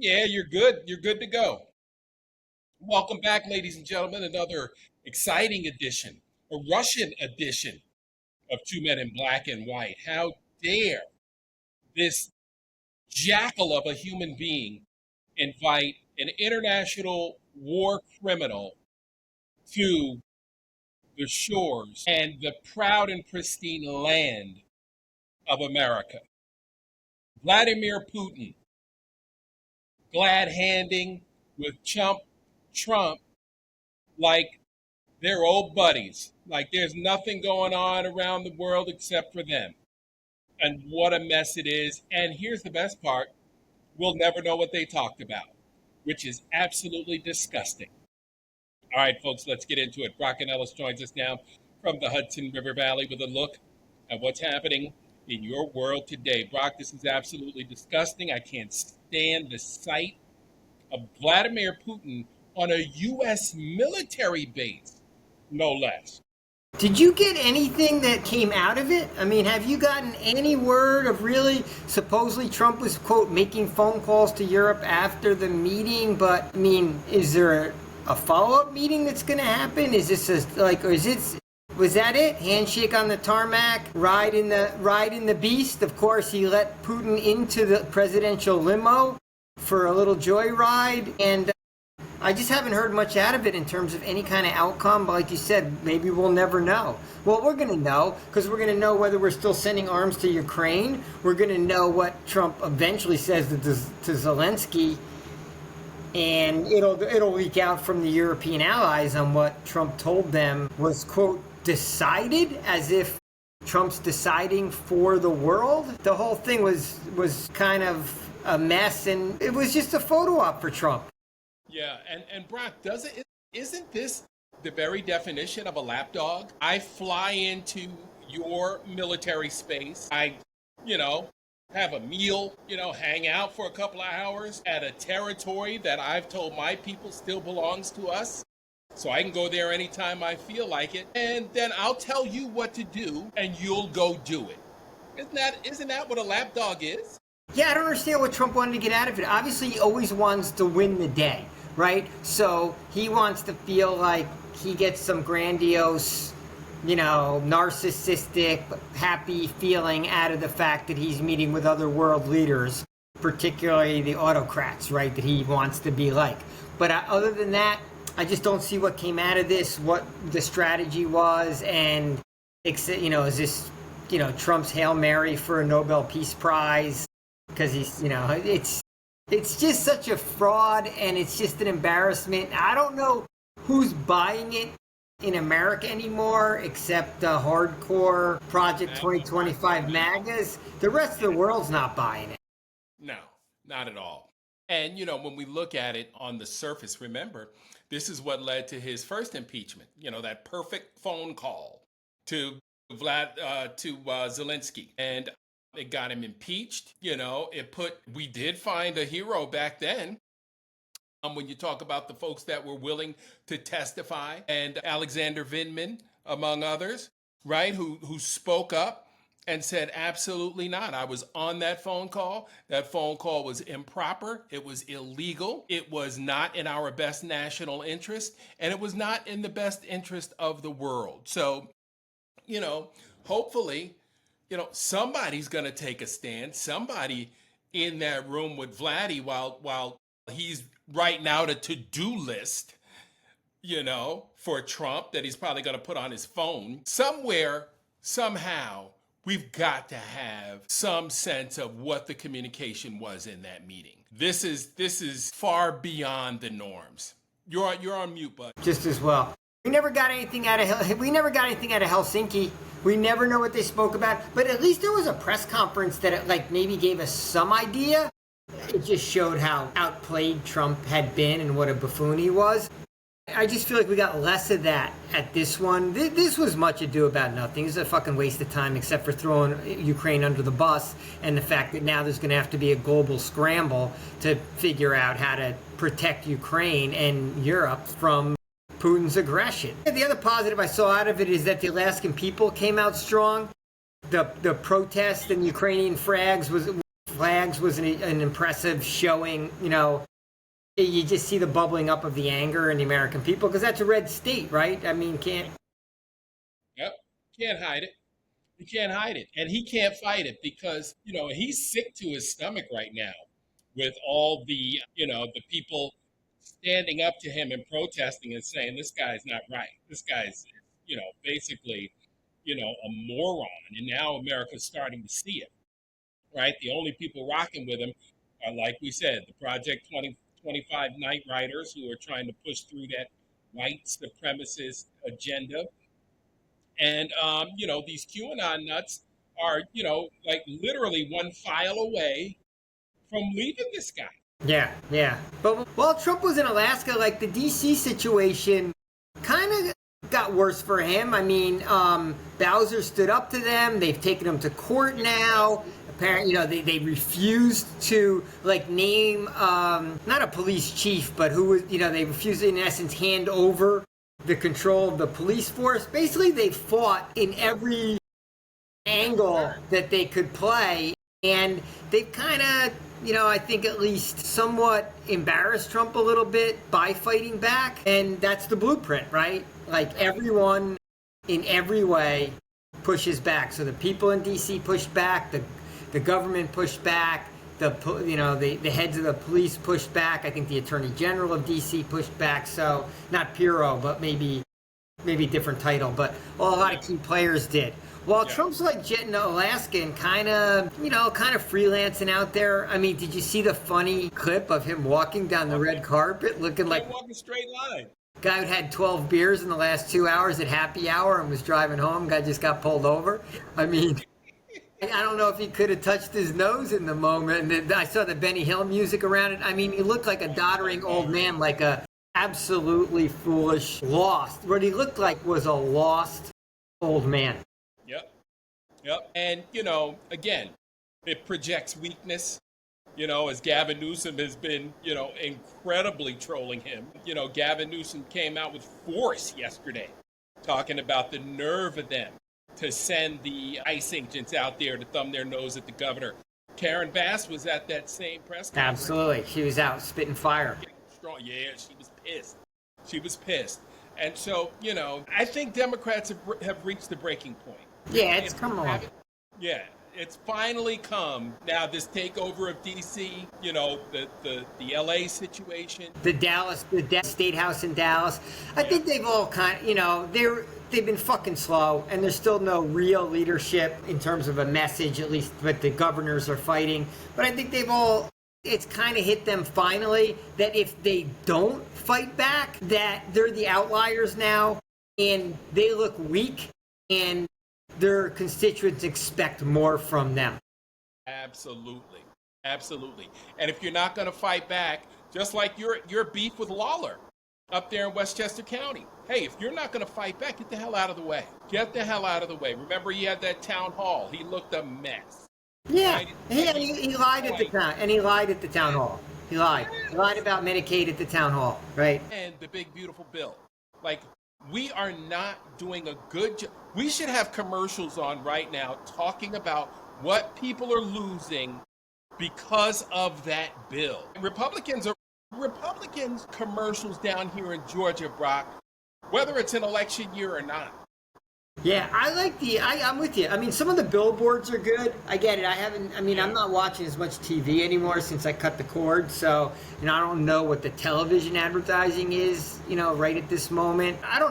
Yeah, you're good. You're good to go. Welcome back, ladies and gentlemen. Another exciting edition, a Russian edition of Two Men in Black and White. How dare this jackal of a human being invite an international war criminal to the shores and the proud and pristine land of America? Vladimir Putin, glad handing with Trump like they're old buddies. Like there's nothing going on around the world except for them. And what a mess it is. And here's the best part, we'll never know what they talked about, which is absolutely disgusting. All right, folks, let's get into it. Brock Ganeles joins us now from the Hudson River Valley with a look at what's happening in your world today. Brock, this is absolutely disgusting. I can't stand the sight of Vladimir Putin on a U.S. military base, no less. Did you get anything that came out of it? I mean, have you gotten any word of really, supposedly Trump was, quote, making phone calls to Europe after the meeting, but, I mean, is there a follow-up meeting that's going to happen? Is this or is it, was that it? Handshake on the tarmac, ride in the beast? Of course, he let Putin into the presidential limo for a little joyride, and I just haven't heard much out of it in terms of any kind of outcome. But like you said, maybe we'll never know. Well, we're going to know because we're going to know whether we're still sending arms to Ukraine. We're going to know what Trump eventually says to Zelensky, and it'll leak out from the European allies on what Trump told them was, quote, decided, as if Trump's deciding for the world. The whole thing was kind of a mess, and it was just a photo op for Trump. Yeah, and Brock, isn't this the very definition of a lapdog? I fly into your military space. I, have a meal, hang out for a couple of hours at a territory that I've told my people still belongs to us. So I can go there anytime I feel like it. And then I'll tell you what to do and you'll go do it. Isn't that what a lapdog is? Yeah, I don't understand what Trump wanted to get out of it. Obviously, he always wants to win the day, right? So he wants to feel like he gets some grandiose, narcissistic, happy feeling out of the fact that he's meeting with other world leaders, particularly the autocrats, right, that he wants to be like. But other than that, I just don't see what came out of this, what the strategy was, and, is this, Trump's Hail Mary for a Nobel Peace Prize? Because he's, it's just such a fraud, and it's just an embarrassment. I don't know who's buying it in America anymore, except the hardcore Project 2025 MAGAs. The rest of the world's not buying it. No, not at all. And, when we look at it on the surface, remember, this is what led to his first impeachment, that perfect phone call to Zelensky. And it got him impeached. We did find a hero back then. When you talk about the folks that were willing to testify, and Alexander Vindman, among others, right, who spoke up and said, absolutely not. I was on that phone call. That phone call was improper. It was illegal. It was not in our best national interest, and it was not in the best interest of the world. So, hopefully, somebody's going to take a stand. Somebody in that room with Vladdy while he's writing out a to-do list, for Trump that he's probably going to put on his phone. Somewhere, somehow, we've got to have some sense of what the communication was in that meeting. This is far beyond the norms. You're on mute, bud. Just as well. We never got anything out of Helsinki. We never know what they spoke about. But at least there was a press conference that maybe gave us some idea. It just showed how outplayed Trump had been and what a buffoon he was. I just feel like we got less of that at this one. This was much ado about nothing. It's a fucking waste of time, except for throwing Ukraine under the bus and the fact that now there's going to have to be a global scramble to figure out how to protect Ukraine and Europe from Putin's aggression. The other positive I saw out of it is that the Alaskan people came out strong. The protest and Ukrainian flags was an impressive showing. You just see the bubbling up of the anger in the American people because that's a red state, right? I mean, can't. Yep. Can't hide it. He can't hide it. And he can't fight it because, he's sick to his stomach right now with all the people standing up to him and protesting and saying, this guy's not right. This guy's, basically, a moron. And now America's starting to see it, right? The only people rocking with him are, like we said, the Project 2025 Night Riders who are trying to push through that white supremacist agenda. And, these QAnon nuts are, like literally one file away from leaving this guy. Yeah, yeah. But while Trump was in Alaska, like the DC situation kind of got worse for him. I mean, Bowser stood up to them. They've taken him to court now. Apparently, they refused to name not a police chief, but who was, they refused to, in essence, hand over the control of the police force. Basically, they fought in every angle that they could play, and they've kind of, I think at least somewhat embarrassed Trump a little bit by fighting back, and that's the blueprint, right? Like everyone in every way pushes back. So the people in DC pushed back, the government pushed back, the heads of the police pushed back. I think the Attorney General of DC pushed back. So not Pirro, but maybe different title. But a lot of key players did. While Trump's jetting to Alaska and kind of freelancing out there. I mean, did you see the funny clip of him walking down the red carpet looking like walking straight line? Guy who had 12 beers in the last 2 hours at happy hour and was driving home. Guy just got pulled over. I mean, I don't know if he could have touched his nose in the moment. And I saw the Benny Hill music around it. I mean, he looked like a doddering old man, like a absolutely foolish, lost. What he looked like was a lost old man. Yep. And, again, it projects weakness, as Gavin Newsom has been, incredibly trolling him. Gavin Newsom came out with force yesterday talking about the nerve of them to send the ICE agents out there to thumb their nose at the governor. Karen Bass was at that same press conference. Absolutely. She was out spitting fire. Yeah, she was pissed. And so, I think Democrats have reached the breaking point. Yeah, it's come on. Yeah, it's finally come. Now, this takeover of D.C., the L.A. situation. The state house in Dallas. I think they've all they've been fucking slow, and there's still no real leadership in terms of a message, at least what the governors are fighting. But I think it's kind of hit them finally that if they don't fight back, that they're the outliers now, and they look weak, and their constituents expect more from them. Absolutely. And if you're not going to fight back, just like your beef with Lawler up there in Westchester County, hey, if you're not going to fight back, get the hell out of the way. Remember, he had that town hall. He looked a mess. Yeah, right? he lied at the town, and he lied at the town hall. He lied about Medicaid at the town hall, right? And the big beautiful bill. We are not doing a good job. We should have commercials on right now talking about what people are losing because of that bill. Republicans commercials down here in Georgia, Brock, whether it's an election year or not. Yeah, I'm with you. I mean, some of the billboards are good. I get it. I'm not watching as much TV anymore since I cut the cord. So, I don't know what the television advertising is, right at this moment. I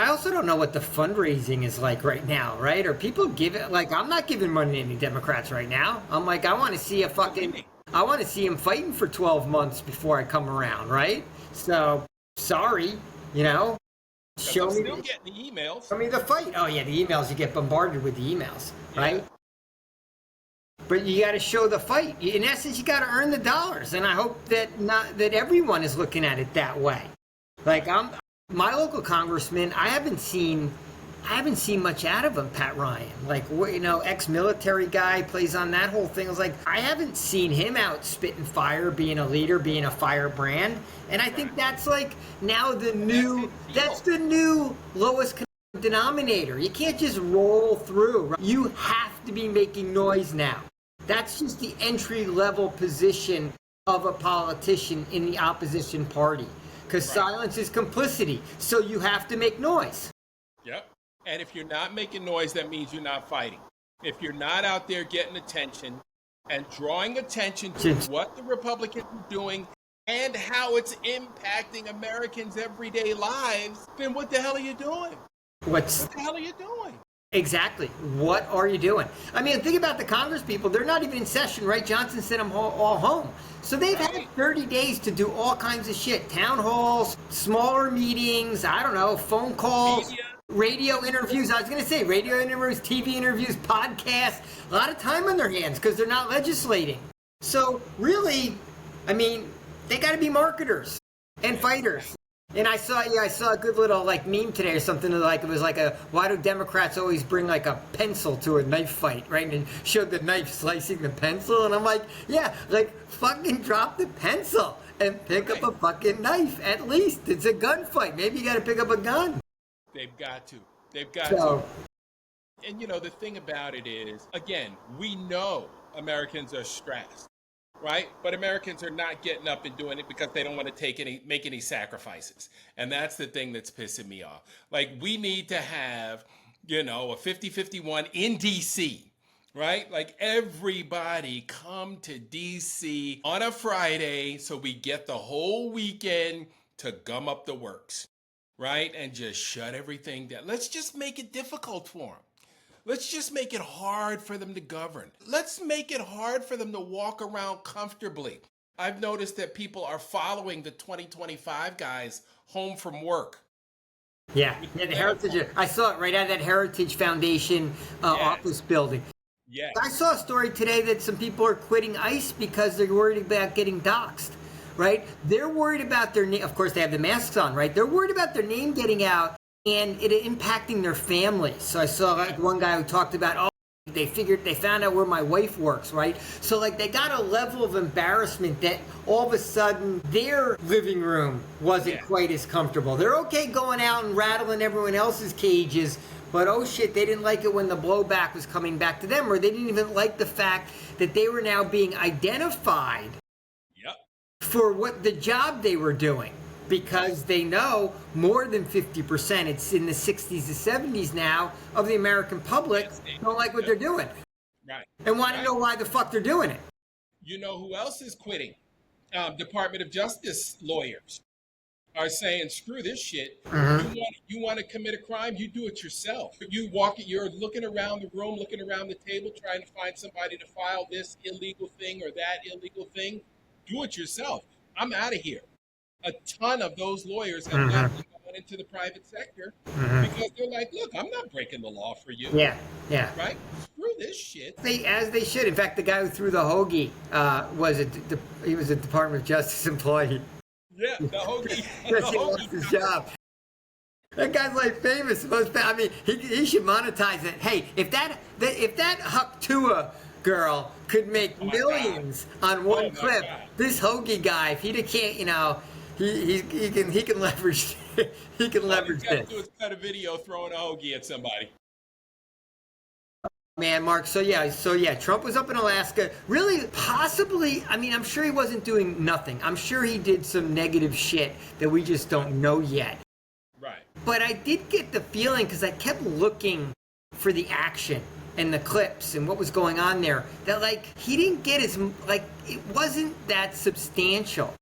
also don't know what the fundraising is like right now, right? Are people I'm not giving money to any Democrats right now. I'm like, I want to see him fighting for 12 months before I come around, right? So, sorry, Show me. Still getting the emails. Show me the fight. Oh yeah, the emails. You get bombarded with the emails, right? But you got to show the fight. In essence, you got to earn the dollars, and I hope that everyone is looking at it that way. My local congressman. I haven't seen much out of him, Pat Ryan. Ex-military guy, plays on that whole thing. I was like, I haven't seen him out spitting fire, being a leader, being a firebrand. And I think that's now that's the new lowest common denominator. You can't just roll through. You have to be making noise now. That's just the entry level position of a politician in the opposition party. Because Right. silence is complicity. So you have to make noise. Yep. And if you're not making noise, that means you're not fighting. If you're not out there getting attention and drawing attention to what the Republicans are doing and how it's impacting Americans' everyday lives, then what the hell are you doing? What the hell are you doing? Exactly. What are you doing? I mean, think about the Congress people. They're not even in session, right? Johnson sent them all home. So they've had 30 days to do all kinds of shit. Town halls, smaller meetings, I don't know, phone calls, radio interviews. I was going to say radio interviews, TV interviews, podcasts. A lot of time on their hands because they're not legislating. So really, I mean, they got to be marketers and fighters. And I saw a good little like meme today or something like it was like why do Democrats always bring like a pencil to a knife fight, right? And it showed the knife slicing the pencil, and I'm like, yeah, like fucking drop the pencil and pick up a fucking knife. At least it's a gunfight. Maybe you got to pick up a gun. They've got to. They've got to. And you know the thing about it is, again, we know Americans are stressed. Right? But Americans are not getting up and doing it because they don't want to make any sacrifices. And that's the thing that's pissing me off. Like, we need to have, a 50-51 in DC, right? Like, everybody come to DC on a Friday so we get the whole weekend to gum up the works, right? And just shut everything down. Let's just make it difficult for them. Let's just make it hard for them to govern. Let's make it hard for them to walk around comfortably. I've noticed that people are following the 2025 guys home from work. Yeah, the Heritage. I saw it right out of that Heritage Foundation office building. Yeah. I saw a story today that some people are quitting ICE because they're worried about getting doxxed, right? They're worried about their name. Of course, they have the masks on, right? They're worried about their name getting out and it impacting their families. So I saw like one guy who talked about, they found out where my wife works, right? So like they got a level of embarrassment that all of a sudden their living room wasn't quite as comfortable. They're okay going out and rattling everyone else's cages, but oh shit, they didn't like it when the blowback was coming back to them, or they didn't even like the fact that they were now being identified for what the job they were doing. Because they know more than 50%, it's in the 60s to 70s now, of the American public don't like what they're doing. Right. And want to know why the fuck they're doing it. You know who else is quitting? Department of Justice lawyers are saying, screw this shit. Mm-hmm. You want to commit a crime, you do it yourself. You're looking around the room, looking around the table, trying to find somebody to file this illegal thing or that illegal thing. Do it yourself. I'm out of here. A ton of those lawyers have left and gone into the private sector because they're like, look, I'm not breaking the law for you. Yeah. Right? Screw this shit. As they should. In fact, the guy who threw the hoagie was a Department of Justice employee. Yeah, the hoagie. Because he lost his job. That guy's like famous. I mean, he should monetize it. Hey, if that Hucktua girl could make millions on one clip, this hoagie guy, if he can't, he can leverage he can leverage this. All he's got to do is cut a video throwing a hoagie at somebody. Man, Mark, so yeah, Trump was up in Alaska. Really, possibly, I mean, I'm sure he wasn't doing nothing. I'm sure he did some negative shit that we just don't know yet. Right. But I did get the feeling, because I kept looking for the action and the clips and what was going on there, that, like, he didn't get it wasn't that substantial.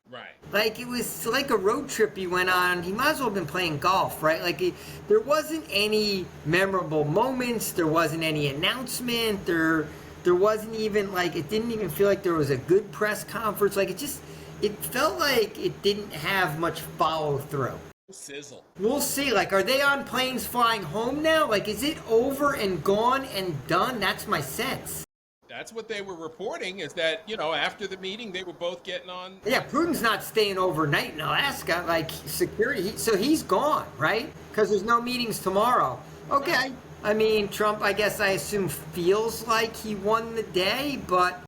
Right. Like, it was like a road trip he went on. He might as well have been playing golf, right? Like, there wasn't any memorable moments. There wasn't any announcement. There wasn't even, like, it didn't even feel like there was a good press conference. Like, it felt like it didn't have much follow-through. Sizzle. We'll see. Like, are they on planes flying home now? Like, is it over and gone and done? That's my sense. That's what they were reporting, is that, after the meeting, they were both getting on. Yeah, Putin's not staying overnight in Alaska, like security. So he's gone, right? Because there's no meetings tomorrow. Okay. Right. I mean, Trump, I assume, feels like he won the day, but.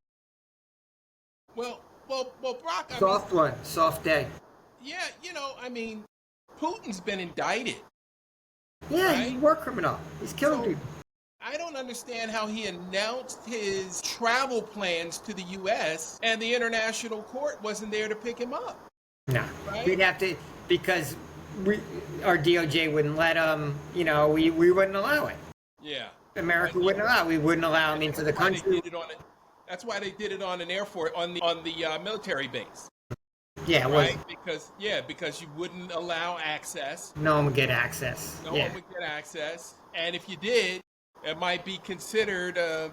Well, Brock. Soft day. Yeah, Putin's been indicted. Yeah, right? he's a war criminal. He's killing people. I don't understand how he announced his travel plans to the U.S. and the international court wasn't there to pick him up. No, Right? we'd have to, because we, our DOJ wouldn't let him. We wouldn't allow it. Yeah. America wouldn't allow. We wouldn't allow him And into that's the why they country. did it on it. That's why they did it on an air force on the military base. Yeah, it was. Right? Because you wouldn't allow access. No one would get access. No Yeah. one would get access, and if you did, it might be considered a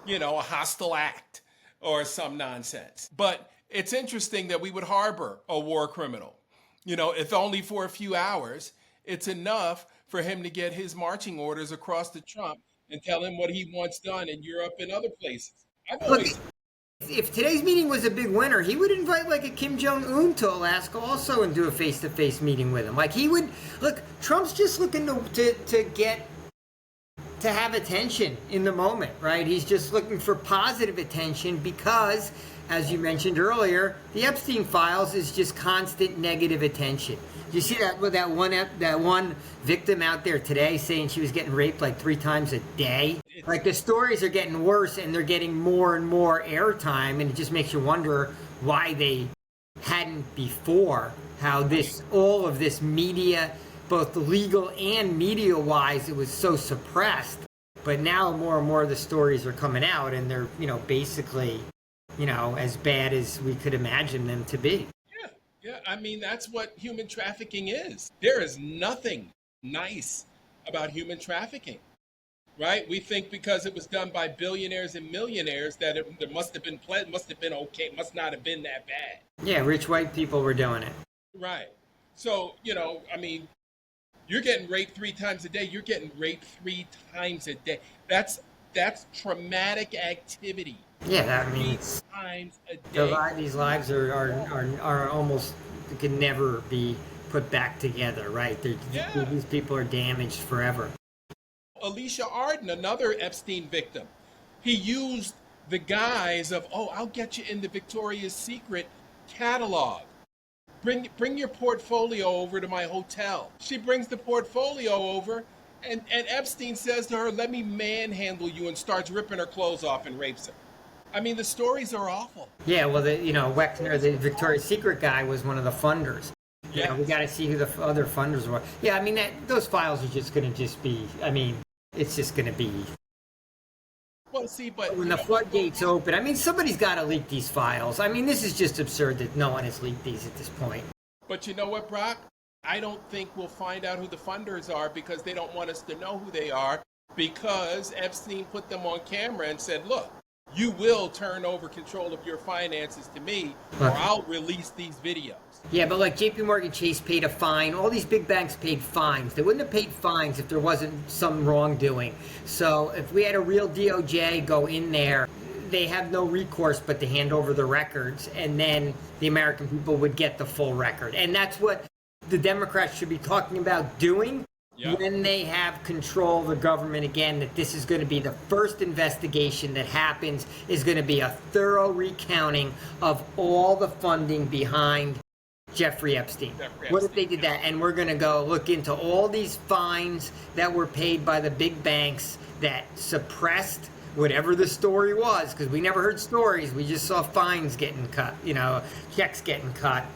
hostile act or some nonsense. But it's interesting that we would harbor a war criminal. If only for a few hours, it's enough for him to get his marching orders across to Trump and tell him what he wants done in Europe and other places. I've Look, always if today's meeting was a big winner, he would invite like a Kim Jong-un to Alaska also and do a face-to-face meeting with him. Like he would look. Trump's just looking to have attention in the moment, right? He's just looking for positive attention because, as you mentioned earlier, the Epstein files is just constant negative attention. Do you see that with that one victim out there today saying she was getting raped like 3 times a day? Like the stories are getting worse and they're getting more and more airtime, and it just makes you wonder why they hadn't before. How all of this media, both legal and media-wise, it was so suppressed. But now more and more of the stories are coming out, and they're basically as bad as we could imagine them to be. Yeah, I mean, that's what human trafficking is. There is nothing nice about human trafficking, right? We think because it was done by billionaires and millionaires that it must have been okay, must not have been that bad. Yeah, rich white people were doing it. Right. So, I mean, you're getting raped 3 times a day. You're getting raped 3 times a day. That's traumatic activity. Yeah, I mean, 3 times a day. these lives are almost can never be put back together, right? Yeah. These people are damaged forever. Alicia Arden, another Epstein victim. He used the guise of, I'll get you in the Victoria's Secret catalog. Bring your portfolio over to my hotel. She brings the portfolio over, and Epstein says to her, let me manhandle you, and starts ripping her clothes off and rapes her. I mean, the stories are awful. Yeah, well, Wexner, the Victoria's Secret guy, was one of the funders. Yeah. We got to see who the other funders were. Yeah, I mean, those files are just going to be, I mean, it's just going to be. Well, see, but When the floodgates open, I mean, somebody's got to leak these files. I mean, this is just absurd that no one has leaked these at this point. But you know what, Brock? I don't think we'll find out who the funders are because they don't want us to know who they are, because Epstein put them on camera and said, look, you will turn over control of your finances to me, or I'll release these videos. Yeah, but like JP Morgan Chase paid a fine. All these big banks paid fines. They wouldn't have paid fines if there wasn't some wrongdoing. So if we had a real DOJ go in there, they have no recourse but to hand over the records, and then the American people would get the full record. And that's what the Democrats should be talking about doing. Yep. When they have control of the government again, that this is going to be the first investigation that happens, is going to be a thorough recounting of all the funding behind Jeffrey Epstein. What if they did that? And we're going to go look into all these fines that were paid by the big banks that suppressed whatever the story was, because we never heard stories. We just saw fines getting cut, checks getting cut.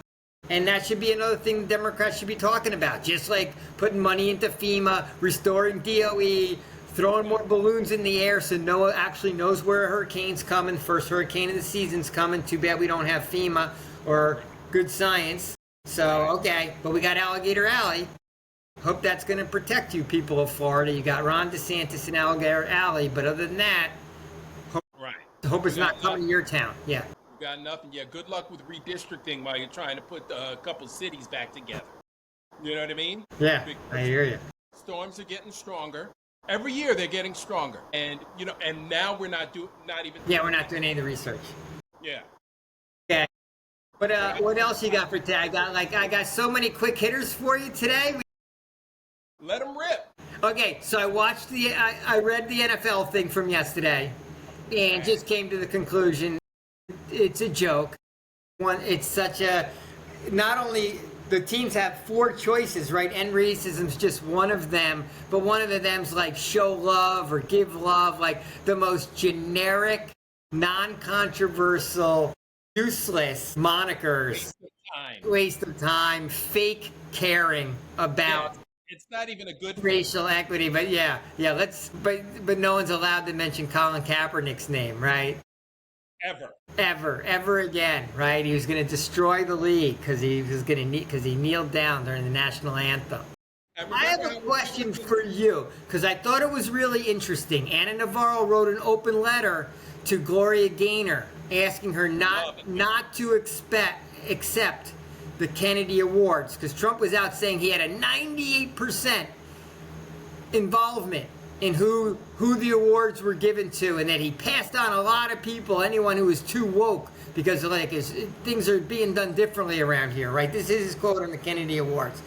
And that should be another thing the Democrats should be talking about, just like putting money into FEMA, restoring DOE, throwing more balloons in the air so Noah actually knows where a hurricane's coming. First hurricane of the season's coming. Too bad we don't have FEMA or good science. So, okay, but we got Alligator Alley. Hope that's going to protect you people of Florida. You got Ron DeSantis and Alligator Alley, but other than that, hope it's not coming to your town. Yeah. Got nothing. Yeah, good luck with redistricting while you're trying to put a couple cities back together. You know what I mean? Yeah, Because I hear you. storms are getting stronger. Every year they're getting stronger. And and now we're not even. Yeah, we're not doing any of the research. Yeah. Okay. But what else you got for today? I got so many quick hitters for you today. Let them rip. Okay, so I watched I read the NFL thing from yesterday, and just came to the conclusion it's a joke. It's such a, not only the teams have 4 choices, right? And racism's just one of them, but one of them's like show love or give love, like the most generic, non-controversial, useless monikers. Waste of time, fake caring about it's not even a good racial equity, but but no one's allowed to mention Colin Kaepernick's name, right? Ever again, right? He was going to destroy the league because he kneeled down during the national anthem. I have a question for you because I thought it was really interesting. Anna Navarro wrote an open letter to Gloria Gaynor asking her not to accept the Kennedy Awards because Trump was out saying he had a 98% involvement in who the awards were given to, and that he passed on a lot of people, anyone who was too woke, because things are being done differently around here, right? This is his quote on the Kennedy Awards.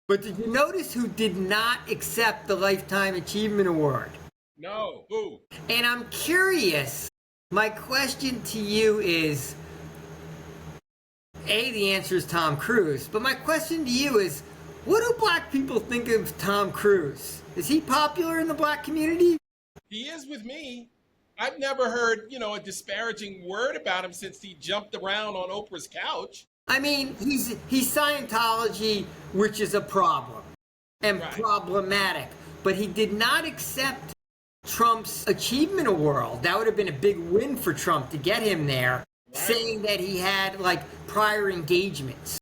But did you notice who did not accept the Lifetime Achievement Award? No. Who? And I'm curious, my question to you is, the answer is Tom Cruise, but my question to you is, what do black people think of Tom Cruise? Is he popular in the black community? He is with me. I've never heard, a disparaging word about him since he jumped around on Oprah's couch. I mean, he's Scientology, which is a problem and problematic. But he did not accept Trump's Achievement Award. That would have been a big win for Trump to get him there, saying that he had prior engagements.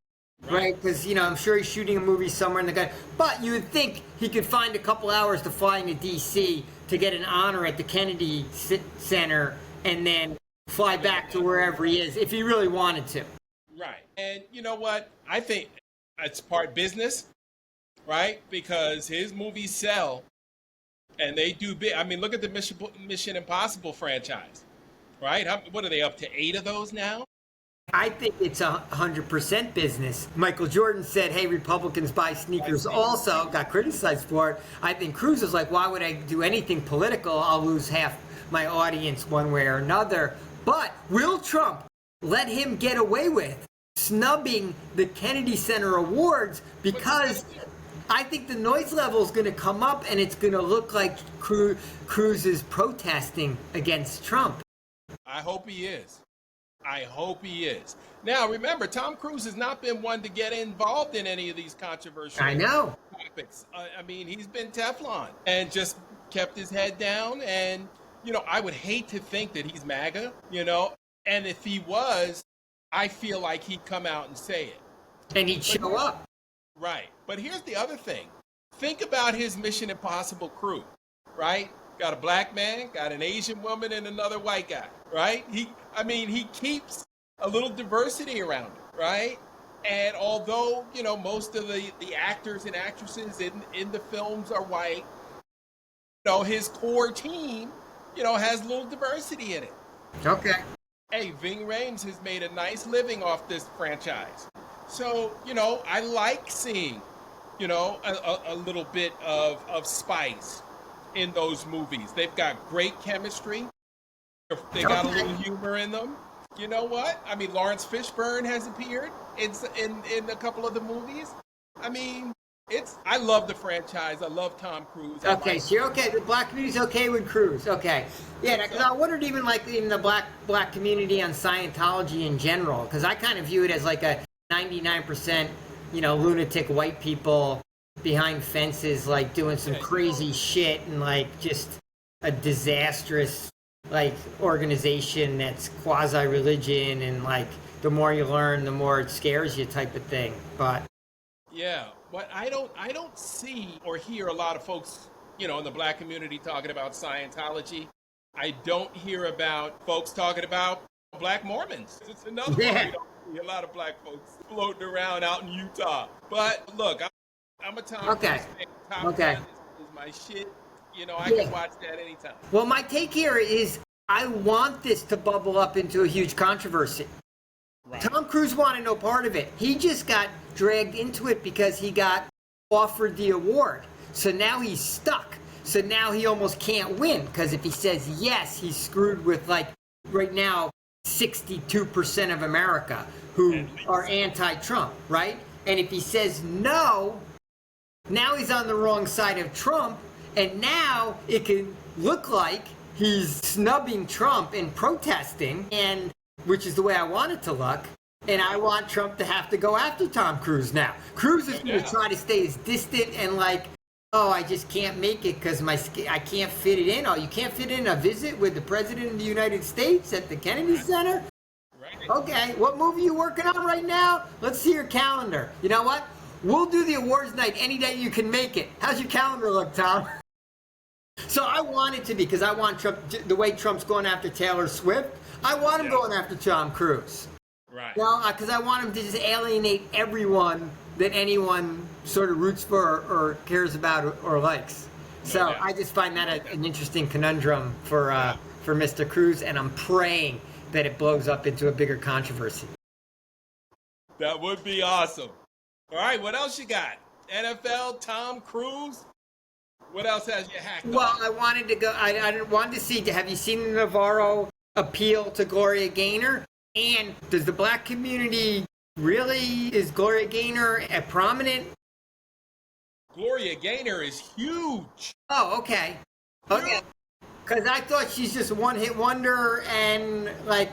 Right, because I'm sure he's shooting a movie somewhere in the country. But you would think he could find a couple hours to fly into D.C. to get an honor at the Kennedy Center, and then fly back to wherever he is if he really wanted to. Right, and you know what? I think it's part business, right? Because his movies sell, and they do big. I mean, look at the Mission Impossible franchise, right? What are they up to? 8 of those now? I think it's 100% business. Michael Jordan said, hey, Republicans buy sneakers also, got criticized for it. I think Cruz is like, why would I do anything political? I'll lose half my audience one way or another. But will Trump let him get away with snubbing the Kennedy Center Awards? Because I think the noise level is going to come up and it's going to look like Cruz is protesting against Trump. I hope he is. Now, remember, Tom Cruise has not been one to get involved in any of these controversial topics. I mean, he's been Teflon and just kept his head down. And, I would hate to think that he's MAGA, and if he was, I feel like he'd come out and say it. And he'd show up. Right. But here's the other thing. Think about his Mission Impossible crew, right? Got a black man, got an Asian woman, and another white guy, right? He keeps a little diversity around him, right? And although, most of the actors and actresses in the films are white, his core team, has a little diversity in it. Okay. Hey, Ving Rhames has made a nice living off this franchise. So, I like seeing, a little bit of spice in those movies. They've got great chemistry. They got a little humor in them. You know what? I mean, Lawrence Fishburne has appeared in a couple of the movies. I mean, I love the franchise. I love Tom Cruise. Okay, so you're okay. The black community's okay with Cruise. Okay. Yeah, because I wondered even in the black community on Scientology in general, because I kind of view it as like a 99%, lunatic white people behind fences, doing some crazy shit and just a disastrous organization that's quasi-religion and the more you learn, the more it scares you type of thing. But but I don't see or hear a lot of folks, in the black community talking about Scientology. I don't hear about folks talking about black Mormons. It's another one. We don't see a lot of black folks floating around out in Utah. But look, I'm a Tom Cruise fan. Top Gun is my shit. I can watch that anytime. Well, my take here is I want this to bubble up into a huge controversy. Right. Tom Cruise wanted no part of it. He just got dragged into it because he got offered the award. So now he's stuck. So now he almost can't win because if he says yes, he's screwed with right now 62% of America who are anti-Trump, right? And if he says no, now he's on the wrong side of Trump, and now it can look like he's snubbing Trump and protesting, and which is the way I want it to look. And I want Trump to have to go after Tom Cruise now. Cruise is going to try to stay as distant and like, oh, I just can't make it because I can't fit it in. Oh, you can't fit in a visit with the President of the United States at the Kennedy Center? Right. Okay, what movie are you working on right now? Let's see your calendar. You know what? We'll do the awards night any day you can make it. How's your calendar look, Tom? So I want it to be, because I want Trump, the way Trump's going after Taylor Swift, I want him going after Tom Cruise. Right. Well, because I want him to just alienate everyone that anyone sort of roots for or cares about or likes. So I just find that an interesting conundrum for Mr. Cruise, and I'm praying that it blows up into a bigger controversy. That would be awesome. All right, what else you got? NFL, Tom Cruise? What else has you hacked Well, on? I wanted to go. I wanted to see. Have you seen the Navarro appeal to Gloria Gaynor? And does the black community really, is Gloria Gaynor a prominent? Gloria Gaynor is huge. Oh, okay. Okay. Because I thought she's just a one-hit wonder and like.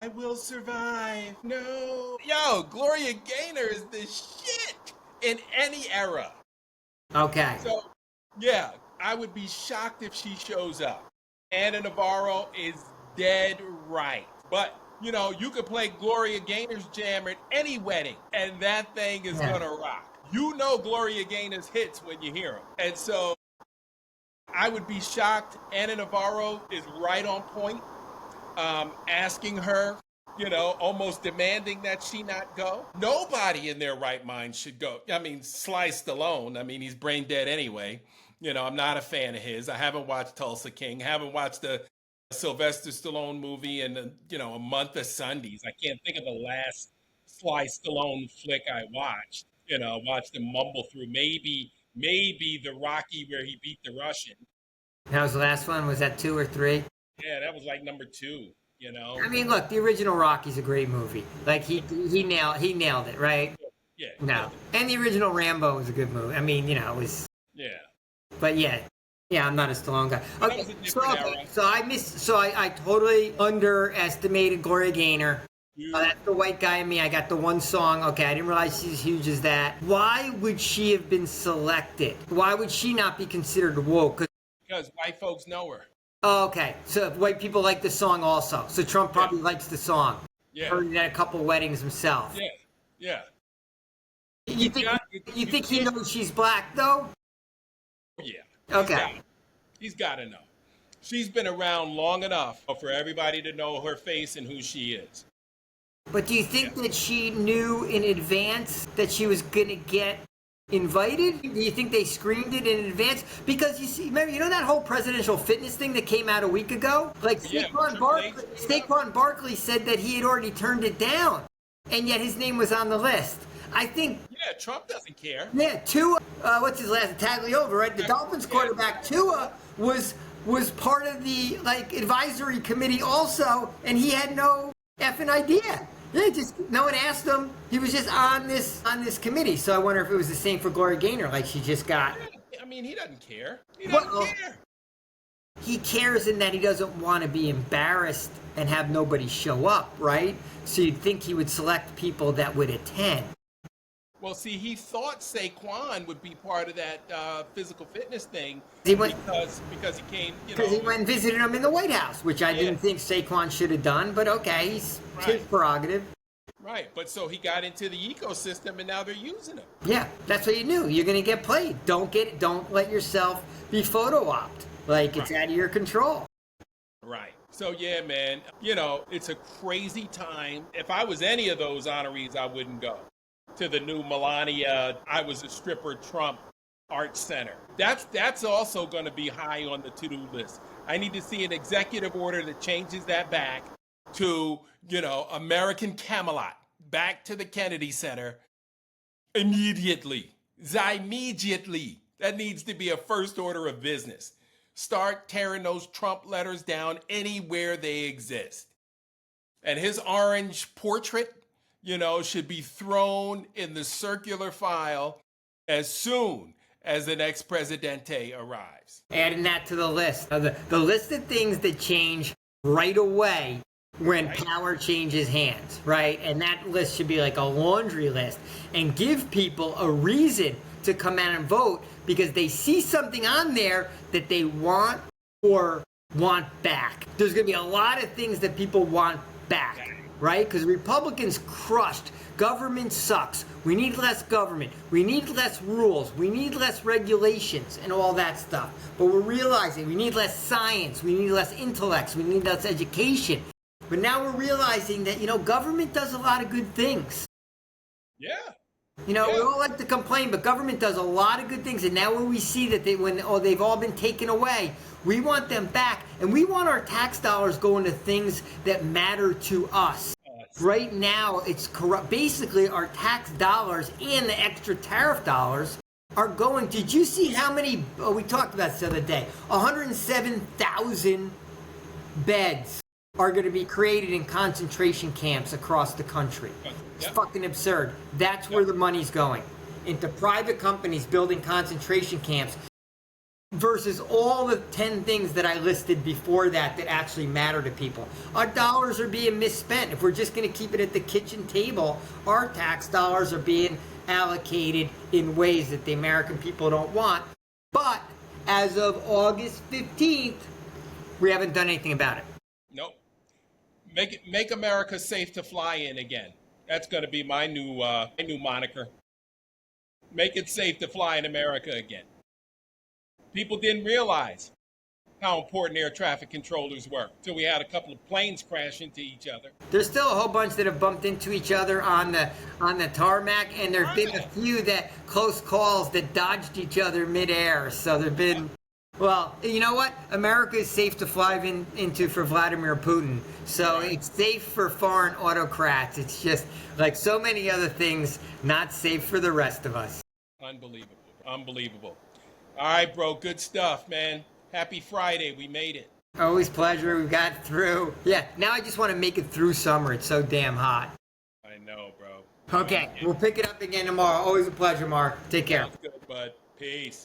I will survive. No. Yo, Gloria Gaynor is the shit in any era. Okay. So, yeah, I would be shocked if she shows up. Anna Navarro is dead right. But, you know, you could play Gloria Gaynor's jam at any wedding, and that thing is going to rock. You know Gloria Gaynor's hits when you hear them. And so I would be shocked. Anna Navarro is right on point. Asking her, you know, almost demanding that she not go. Nobody in their right mind should go. I mean, Sly Stallone, I mean, he's brain dead anyway. You know, I'm not a fan of his. I haven't watched Tulsa King. I haven't watched the Sylvester Stallone movie in, you know, a month of Sundays. I can't think of the last Sly Stallone flick I watched. You know, watched him mumble through maybe the Rocky where he beat the Russian. That was the last one? Was that 2 or 3? Yeah, that was like number 2, you know. I mean, look, the original Rocky's a great movie. Like he nailed it, right? Yeah. No. And the original Rambo was a good movie. I mean, you know, it was. Yeah. But yeah, I'm not a Stallone guy. Okay, era. So I totally underestimated Gloria Gaynor. That's the white guy in me. I got the one song. Okay, I didn't realize she's as huge as that. Why would she have been selected? Why would she not be considered woke? Because white folks know her. Oh, okay, so white people like the song also. So Trump probably likes the song. Yeah. Heard it at a couple weddings himself. Yeah. You think he knows she's black though? Yeah. Okay. He's got to know. She's been around long enough for everybody to know her face and who she is. But do you think that she knew in advance that she was going to get invited? Do you think they screened it in advance? Because you see, remember, you know that whole presidential fitness thing that came out a week ago? Like Saquon Barkley said that he had already turned it down, and yet his name was on the list. I think. Yeah, Trump doesn't care. Yeah, Tua. What's his last? Tagliova, right? The Dolphins quarterback Tua was part of the advisory committee also, and he had no effing idea. Yeah, just no one asked him. He was just on this committee. So I wonder if it was the same for Gloria Gaynor. Like she just got. I mean, he doesn't care. He doesn't care. He cares in that he doesn't want to be embarrassed and have nobody show up, right? So you'd think he would select people that would attend. Well, see, he thought Saquon would be part of that physical fitness thing because he came, because he went and visited him in the White House, which I didn't think Saquon should have done. But okay, he's his prerogative. Right, but so he got into the ecosystem, and now they're using him. Yeah, that's what you knew. You're going to get played. Don't let yourself be photo-opped. It's out of your control. Right. So yeah, man. You know, it's a crazy time. If I was any of those honorees, I wouldn't go to the new Melania, I was a stripper Trump Art Center. That's also going to be high on the to-do list. I need to see an executive order that changes that back to, you know, American Camelot, back to the Kennedy Center immediately. Immediately. That needs to be a first order of business. Start tearing those Trump letters down anywhere they exist. And his orange portrait, should be thrown in the circular file as soon as the next presidente arrives. Adding that to the list. The list of things that change right away when power changes hands, right? And that list should be like a laundry list and give people a reason to come out and vote because they see something on there that they want or want back. There's going to be a lot of things that people want back, right? Because Republicans crushed. Government sucks. We need less government. We need less rules. We need less regulations and all that stuff. But we're realizing we need less science. We need less intellects. We need less education. But now we're realizing that, government does a lot of good things. Yeah. We all like to complain, but government does a lot of good things. And now when we see that they've all been taken away, we want them back. And we want our tax dollars going to things that matter to us. Right now, it's corrupt. Basically, our tax dollars and the extra tariff dollars are going. Did you see how many? We talked about this the other day. 107,000 beds are going to be created in concentration camps across the country. It's fucking absurd. That's where the money's going. Into private companies building concentration camps versus all the 10 things that I listed before that actually matter to people. Our dollars are being misspent. If we're just going to keep it at the kitchen table, our tax dollars are being allocated in ways that the American people don't want. But as of August 15th, we haven't done anything about it. Nope. Make America safe to fly in again. That's going to be my new moniker. Make it safe to fly in America again. People didn't realize how important air traffic controllers were until we had a couple of planes crash into each other. There's still a whole bunch that have bumped into each other on the tarmac, and there've been a few that close calls that dodged each other midair. So there've been, well, you know what? America is safe to fly into for Vladimir Putin. So it's safe for foreign autocrats. It's just like so many other things, not safe for the rest of us. Unbelievable. Unbelievable. All right, bro. Good stuff, man. Happy Friday. We made it. Always pleasure. We got through. Yeah, now I just want to make it through summer. It's so damn hot. I know, bro. Okay, we'll pick it up again tomorrow. Always a pleasure, Mark. Take care. Sounds good, bud. Peace.